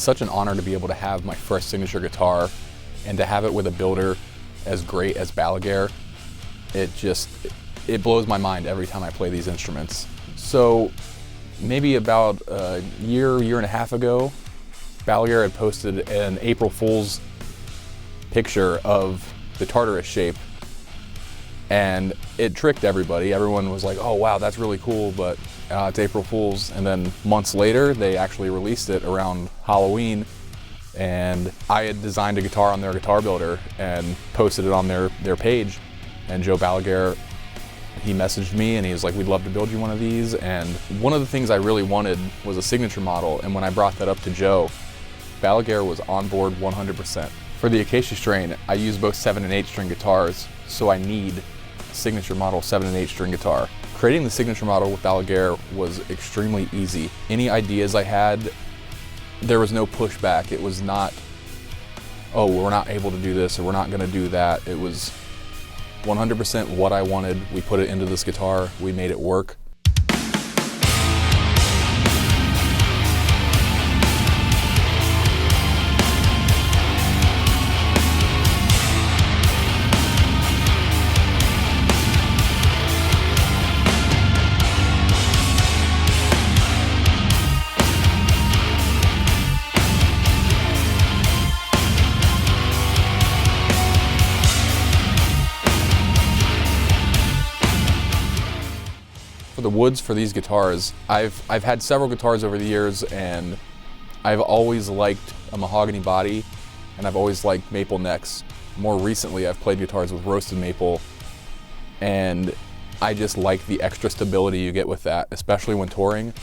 such an honor to be able to have my first signature guitar and to have it with a builder as great as Balaguer. It blows my mind every time I play these instruments. So maybe about a year and a half ago, Balaguer had posted an April Fool's picture of the Tartarus shape, and it tricked everybody. Everyone was like, oh wow, that's really cool, but it's April Fool's. And then months later, they actually released it around Halloween, and I had designed a guitar on their guitar builder and posted it on their page. And Joe Balaguer, he messaged me and he was like, we'd love to build you one of these. And one of the things I really wanted was a signature model, and when I brought that up to Joe, Balaguer was on board 100%. For the Acacia strain, I use both 7 and 8 string guitars, so I need a signature model 7 and 8 string guitar. Creating the signature model with Balaguer was extremely easy. Any ideas I had, there was no pushback. It was not, oh, we're not able to do this or we're not gonna do that. It was 100% what I wanted. We put it into this guitar, we made it work. For the woods for these guitars, I've had several guitars over the years, and I've always liked a mahogany body, and I've always liked maple necks. More recently, I've played guitars with roasted maple, and I just like the extra stability you get with that, especially when touring.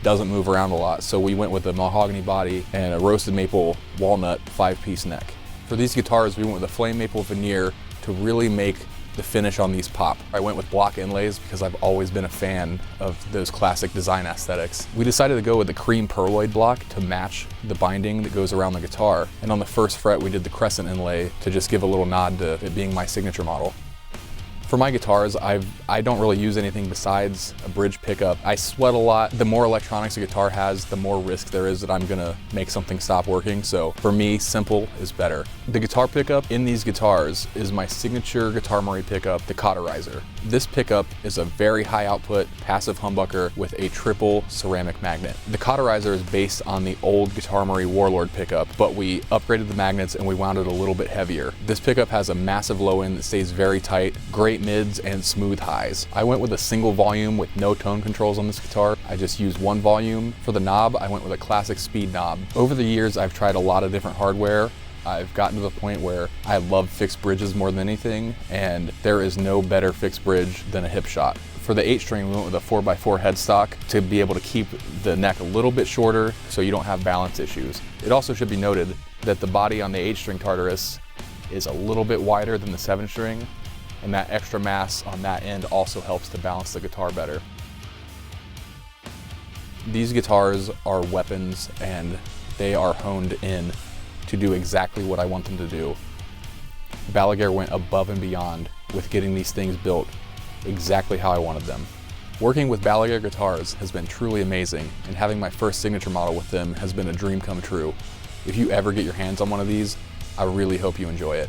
Doesn't move around a lot, so we went with a mahogany body and a roasted maple walnut 5-piece neck. For these guitars, we went with a flame maple veneer to really make the finish on these pop. I went with block inlays because I've always been a fan of those classic design aesthetics. We decided to go with the cream perloid block to match the binding that goes around the guitar. And on the first fret, we did the crescent inlay to just give a little nod to it being my signature model. For my guitars, I don't really use anything besides a bridge pickup. I sweat a lot. The more electronics a guitar has, the more risk there is that I'm gonna make something stop working. So for me, simple is better. The guitar pickup in these guitars is my signature Guitar Murray pickup, the Cauterizer. This pickup is a very high output passive humbucker with a triple ceramic magnet. The Cauterizer is based on the old Guitar Murray Warlord pickup, but we upgraded the magnets and we wound it a little bit heavier. This pickup has a massive low end that stays very tight, great mids and smooth highs. I went with a single volume with no tone controls on this guitar. I just used one volume. For the knob, I went with a classic speed knob. Over the years, I've tried a lot of different hardware. I've gotten to the point where I love fixed bridges more than anything, and there is no better fixed bridge than a hip shot. For the 8 string, we went with a 4x4 headstock to be able to keep the neck a little bit shorter so you don't have balance issues. It also should be noted that the body on the 8 string Tartarus is a little bit wider than the 7 string, and that extra mass on that end also helps to balance the guitar better. These guitars are weapons, and they are honed in to do exactly what I want them to do. Balaguer went above and beyond with getting these things built exactly how I wanted them. Working with Balaguer Guitars has been truly amazing, and having my first signature model with them has been a dream come true. If you ever get your hands on one of these, I really hope you enjoy it.